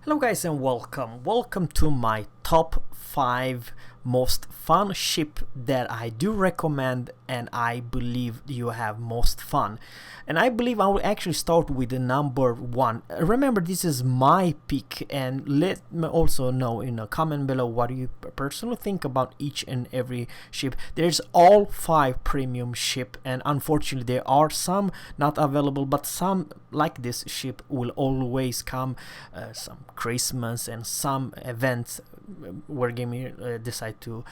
Hello guys and welcome to my top 5 most fun ship that I do recommend and I believe you have most fun. And I believe I will actually start with the number 1. Remember, this is my pick, and let me also know in a comment below what you personally think about each and every ship. There's all 5 premium ship, and unfortunately there are some not available, but some like this ship will always come some Christmas and some events where Gamer decide to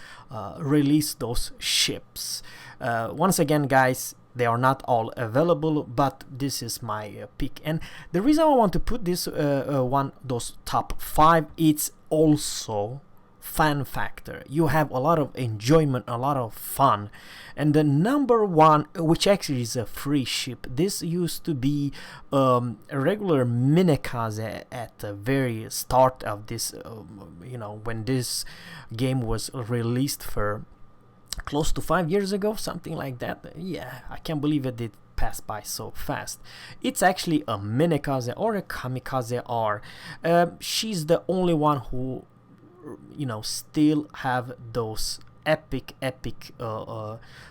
release those ships. Once again guys, they are not all available, but this is my pick, and the reason I want to put this those top 5, it's also fan factor. You have a lot of enjoyment, a lot of fun. And the number 1, which actually is a free ship, this used to be a regular minikaze at the very start of this, when this game was released for close to 5 years ago, something like that. Yeah, I can't believe it did pass by so fast. It's actually a minikaze or a kamikaze R. She's the only one who still have those epic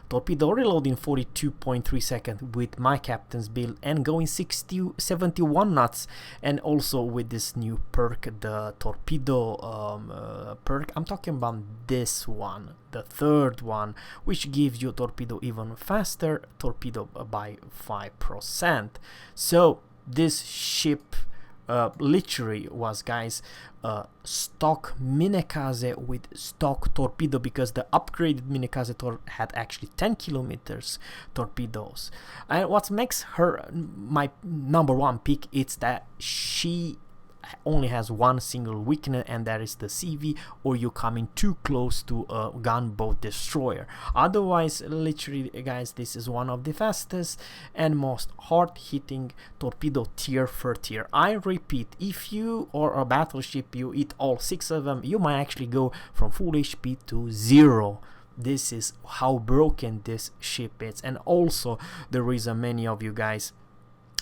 torpedo reload in 42.3 seconds with my captain's build and going 71 knots, and also with this new perk, the torpedo perk. I'm talking about this one, the third one, which gives you torpedo even faster, torpedo by 5%. So this ship literally was, guys, stock minikaze with stock torpedo, because the upgraded minikaze had actually 10 kilometers torpedoes. And what makes her my number 1 pick is that she only has one single weakness, and that is the CV, or you coming too close to a gunboat destroyer. Otherwise, literally guys, this is one of the fastest and most hard-hitting torpedo tier for tier. I repeat, if you are a battleship, you eat all 6 of them, you might actually go from full HP to 0. This is how broken this ship is, and also the reason many of you guys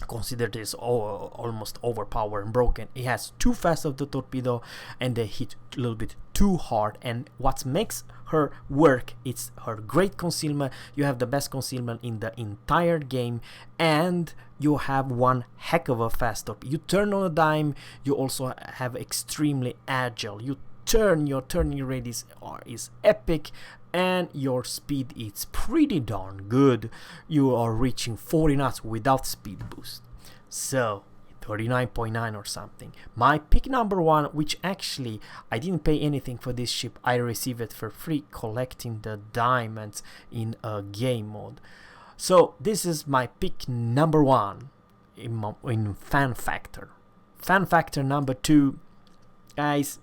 consider this almost overpowered and broken. It has too fast of the torpedo and they hit a little bit too hard, and what makes her work, it's her great concealment. You have the best concealment in the entire game, and you have one heck of a fast torpedo. You turn on a dime, you also have extremely agile. You turn, your turning radius is epic, and your speed is pretty darn good. You are reaching 40 knots without speed boost, so 39.9 or something. My pick number 1, which actually I didn't pay anything for this ship, I received it for free collecting the diamonds in a game mode. So this is my pick number 1 in fan factor. Fan factor number 2, guys,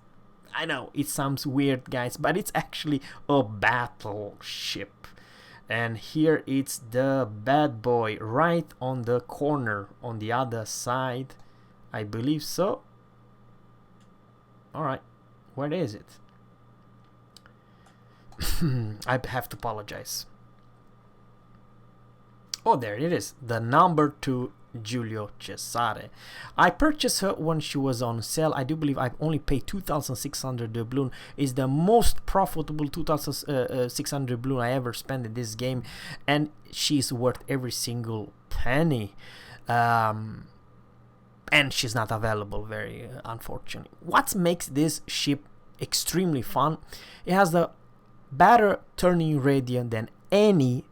I know it sounds weird guys, but it's actually a battleship. And here it's the bad boy right on the corner on the other side, I believe so. Alright, where is it? I have to apologize. Oh, there it is, the number 2 Giulio Cesare. I purchased her when she was on sale. I do believe I've only paid 2,600 doubloon. Is the most profitable 2,600 doubloon I ever spent in this game, and she's worth every single penny. And she's not available, very unfortunately. What makes this ship extremely fun? It has the better turning radius than any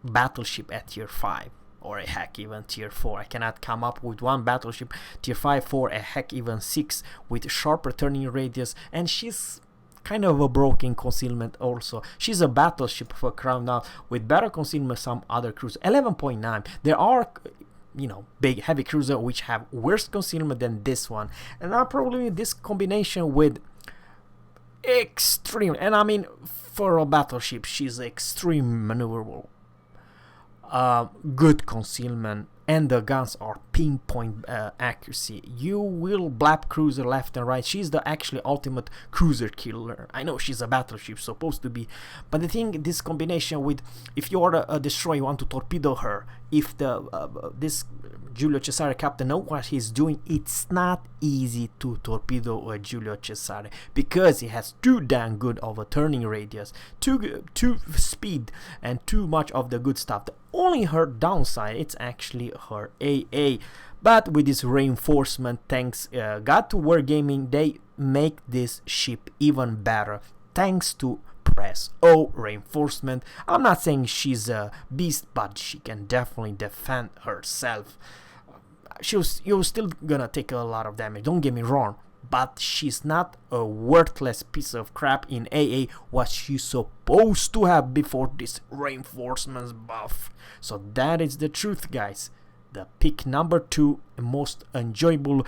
battleship at tier 5. Or a heck even tier 4. I cannot come up with one battleship tier 5, 4, a heck even 6 with sharper turning radius, and she's kind of a broken concealment also. She's a battleship for crown now with better concealment some other cruisers. 11.9. There are big heavy cruiser which have worse concealment than this one, and now probably this combination with extreme, and I mean for a battleship she's extreme maneuverable. Good concealment, and the guns are pinpoint accuracy. You will blap cruiser left and right. She's the actually ultimate cruiser killer. I know she's a battleship supposed to be, but the thing, this combination with, if you are a destroyer, you want to torpedo her, if the this Giulio Cesare captain know what he's doing, it's not easy to torpedo a Giulio Cesare, because he has too damn good of a turning radius, too speed, and too much of the good stuff. The only her downside, it's actually her AA. But with this reinforcement, thanks God to Wargaming, they make this ship even better thanks to press O reinforcement. I'm not saying she's a beast, but she can definitely defend herself. You're still gonna take a lot of damage, don't get me wrong, but she's not a worthless piece of crap in AA, what she's supposed to have before this reinforcements buff. So that is the truth, guys. The pick number 2 most enjoyable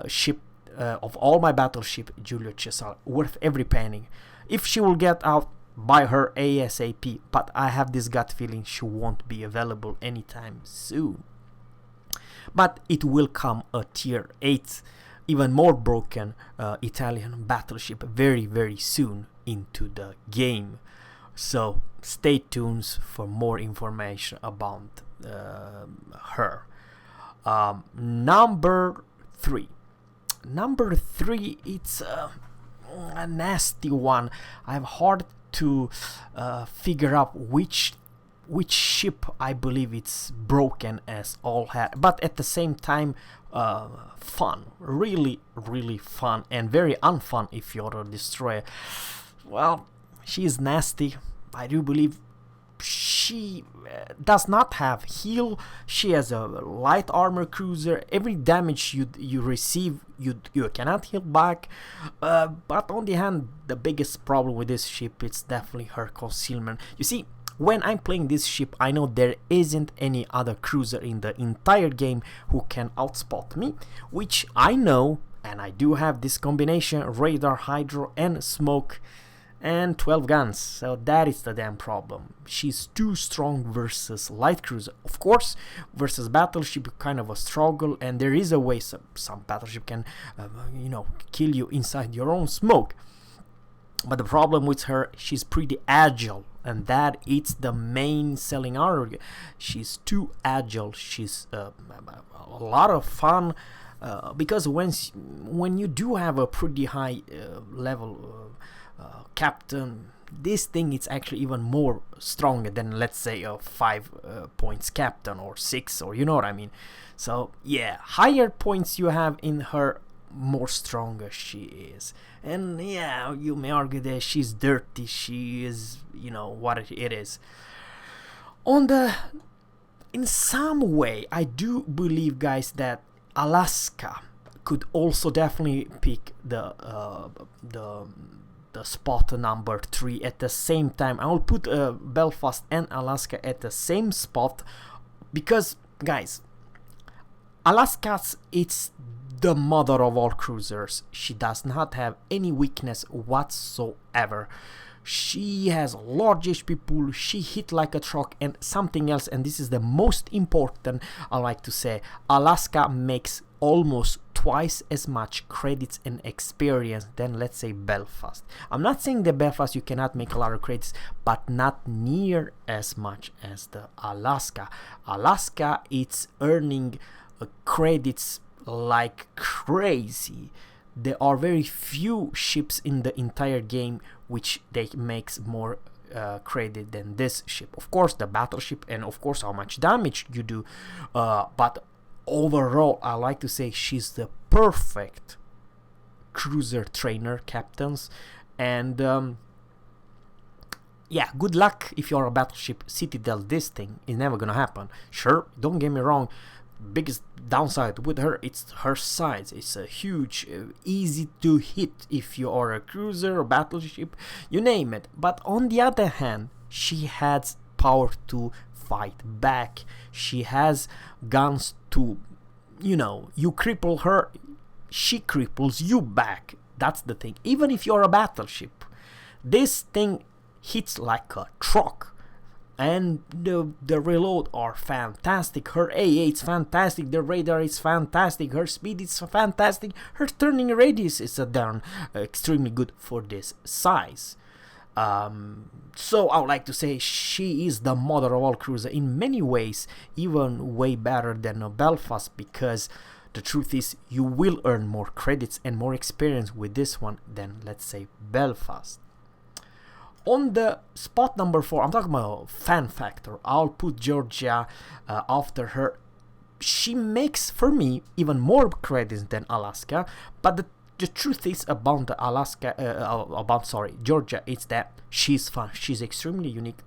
ship of all my battleship, Giulio Cesare, worth every penny. If she will get out, buy her ASAP, but I have this gut feeling she won't be available anytime soon. But it will come a tier 8, even more broken Italian battleship very, very soon into the game. So stay tuned for more information about her. Number 3. Number 3, it's a nasty one. I have hard to figure out which ship I believe it's broken as all had, but at the same time fun, really fun, and very unfun if you're a destroyer. Well, she is nasty. I do believe she does not have heal. She has a light armor cruiser. Every damage you receive, you cannot heal back. But on the hand, the biggest problem with this ship, it's definitely her concealment. You see, when I'm playing this ship, I know there isn't any other cruiser in the entire game who can outspot me, which I know, and I do have this combination: radar, hydro, and smoke, and 12 guns. So that is the damn problem. She's too strong versus light cruiser. Of course, versus battleship, kind of a struggle, and there is a way some battleship can kill you inside your own smoke. But the problem with her, she's pretty agile, and that it's the main selling argument. She's too agile. She's a lot of fun, because when you do have a pretty high level captain, this thing is actually even more stronger than, let's say, a 5 points captain or 6, or you know what I mean. So yeah, higher points you have in her, more stronger she is. And yeah, you may argue that she's dirty, she is, what it is. In some way, I do believe, guys, that Alaska could also definitely pick the spot number 3 at the same time. I will put Belfast and Alaska at the same spot, because, guys, Alaska's, it's the mother of all cruisers. She does not have any weakness whatsoever. She has large HP pool, she hit like a truck, and something else, and this is the most important, I like to say, Alaska makes almost twice as much credits and experience than, let's say, Belfast. I'm not saying the Belfast you cannot make a lot of credits, but not near as much as the Alaska. Alaska, it's earning credits like crazy. There are very few ships in the entire game which they makes more credit than this ship. Of course, the battleship, and of course how much damage you do, but overall I like to say she's the perfect cruiser trainer captains. And yeah, good luck if you're a battleship Citadel. This thing is never gonna happen. Sure, don't get me wrong, biggest downside with her, it's her size. It's a huge, easy to hit if you are a cruiser or battleship, you name it. But on the other hand, she has power to fight back. She has guns to, you cripple her, she cripples you back. That's the thing. Even if you're a battleship, this thing hits like a truck. and the reload are fantastic. Her AA is fantastic, the radar is fantastic, her speed is fantastic, her turning radius is a darn extremely good for this size. So I would like to say she is the mother of all cruiser in many ways, even way better than a Belfast, because the truth is you will earn more credits and more experience with this one than, let's say, Belfast. On the spot number 4, I'm talking about fan factor. I'll put Georgia after her. She makes, for me, even more credits than Alaska, but the truth is about the Georgia, it's that she's fun. She's extremely unique.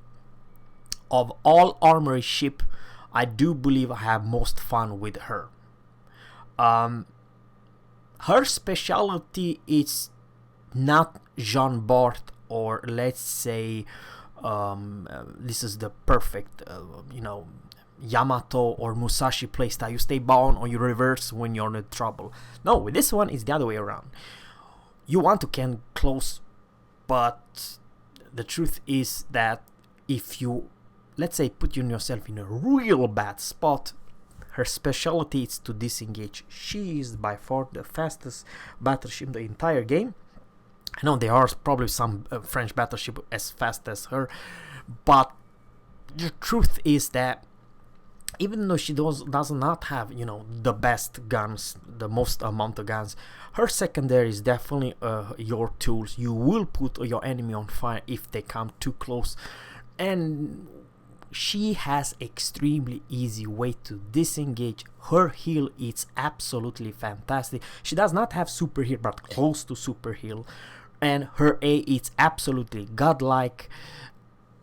Of all armory ship, I do believe I have most fun with her. Her specialty is not Jean Bart, or let's say this is the perfect Yamato or Musashi playstyle. You stay bound or you reverse when you're in trouble. No, with this one it's the other way around. You want to can close, but the truth is that if you, let's say, put yourself in a real bad spot, her specialty is to disengage. She is by far the fastest battleship in the entire game. I know there are probably some French battleship as fast as her, but the truth is that even though she does not have, the best guns, the most amount of guns, her secondary is definitely your tools. You will put your enemy on fire if they come too close, and she has extremely easy way to disengage. Her heal is absolutely fantastic. She does not have super heal, but close to super heal, and her A is absolutely godlike.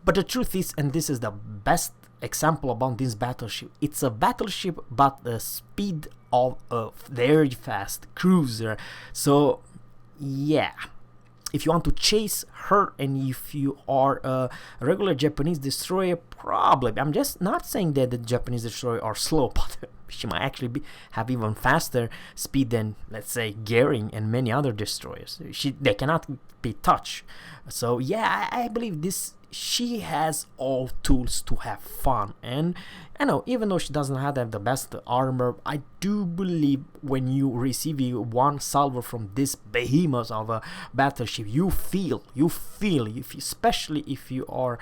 But the truth is, and this is the best example about this battleship, it's a battleship but the speed of a very fast cruiser. So yeah, if you want to chase her, and if you are a regular Japanese destroyer, probably, I'm just not saying that the Japanese destroyers are slow, but she might actually have even faster speed than, let's say, Goering and many other destroyers. They cannot be touched. So yeah, I believe she has all tools to have fun. And I know, even though she doesn't have the best armor, I do believe when you receive one salvo from this behemoth of a battleship, you feel, especially if you are,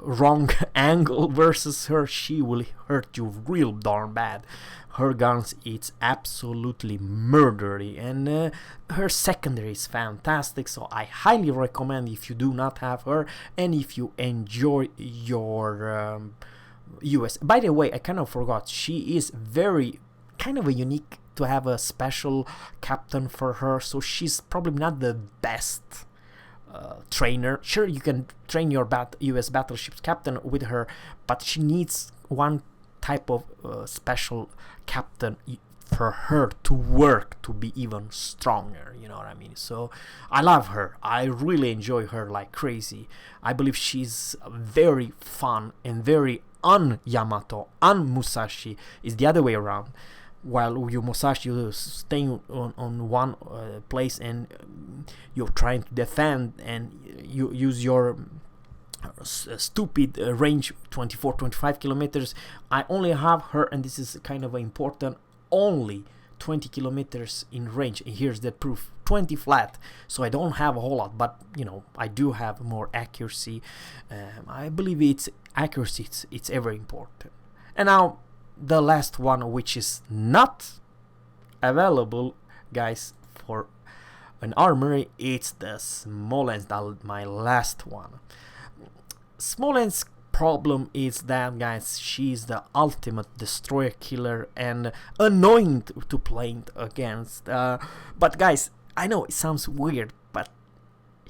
wrong angle versus her, she will hurt you real darn bad. Her guns, it's absolutely murdery, and her secondary is fantastic. So I highly recommend, if you do not have her and if you enjoy your US. By the way, I kind of forgot, she is very kind of a unique to have a special captain for her. So she's probably not the best trainer. Sure, you can train your US battleship's captain with her, but she needs one type of special captain for her to work to be even stronger, you know what I mean? So I love her. I really enjoy her like crazy. I believe she's very fun and very un-Yamato, un-Musashi. Is the other way around. While you Musashi, you staying on one place and you're trying to defend, and you use your stupid range 24-25 kilometers. I only have her, and this is kind of important, only 20 kilometers in range, and here's the proof, 20 flat. So I don't have a whole lot, but I do have more accuracy. I believe it's accuracy, it's ever important. And now the last one, which is not available, guys, for an armory, it's the Smolensk, my last one. Smolensk problem is that, guys, she's the ultimate destroyer killer and annoying to play against. But guys, I know it sounds weird, but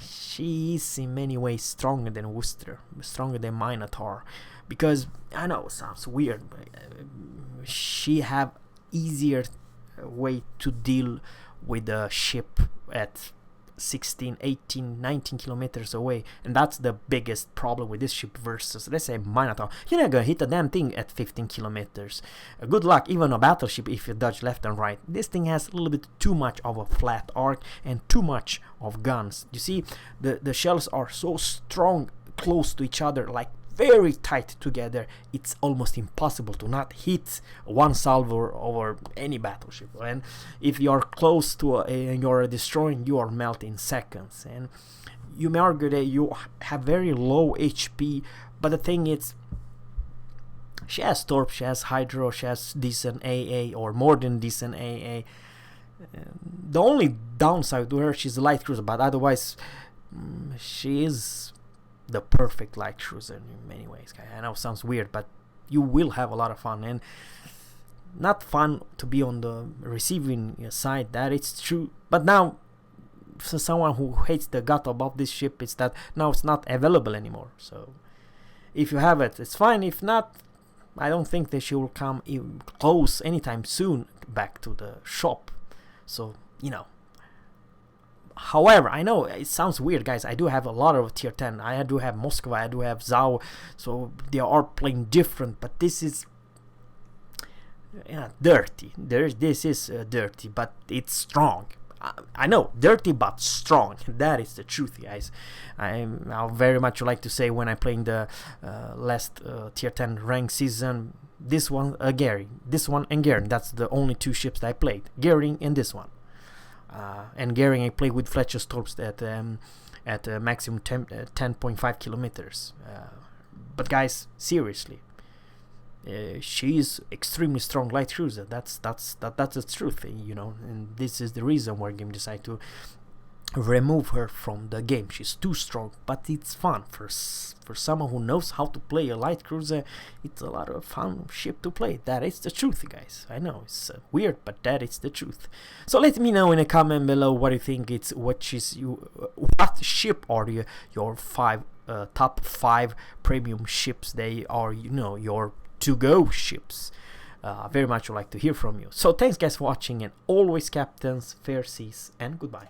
she is in many ways stronger than Worcester, stronger than Minotaur. Because I know it sounds weird, but she have easier way to deal with the ship at 16, 18, 19 kilometers away, and that's the biggest problem with this ship versus, let's say, Minotaur. You're not gonna hit a damn thing at 15 kilometers. Good luck, even a battleship, if you dodge left and right. This thing has a little bit too much of a flat arc and too much of guns. You see, the shells are so strong close to each other, like very tight together, it's almost impossible to not hit one salvo over any battleship. And if you're close to and you're destroying, you are melting in seconds. And you may argue that you have very low HP, but the thing is, she has Torp, she has Hydro, she has decent AA, or more than decent AA. The only downside to her, she's a light cruiser, but otherwise she is the perfect light cruiser in many ways. I know it sounds weird, but you will have a lot of fun. And not fun to be on the receiving side, that it's true. But now, for someone who hates the gut about this ship, it's that now it's not available anymore. So if you have it, it's fine. If not, I don't think that she will come even close anytime soon back to the shop. So, you know. However, I know it sounds weird, guys. I do have a lot of tier 10. I do have Moskva, I do have Zao. So they are playing different. But this is dirty. This is dirty, but it's strong. I know, dirty but strong. That is the truth, guys. I very much like to say when I'm playing the last tier 10 rank season, this one, Gary, this one and Garen. That's the only two ships that I played, Gering and this one. And Gering I played with Fletcher Torps at maximum 10.5 kilometers. But guys, seriously, she is extremely strong light cruiser. That's the truth, you know. And this is the reason why game decided to remove her from the game. She's too strong, but it's fun for someone who knows how to play a light cruiser. It's a lot of fun ship to play. That is the truth, guys. I know it's weird, but that is the truth. So let me know in a comment below what you think. What ship are your top 5 premium ships? They are, you know, your to-go ships. Very much would like to hear from you. So thanks guys for watching, and always captains, fair seas, and goodbye.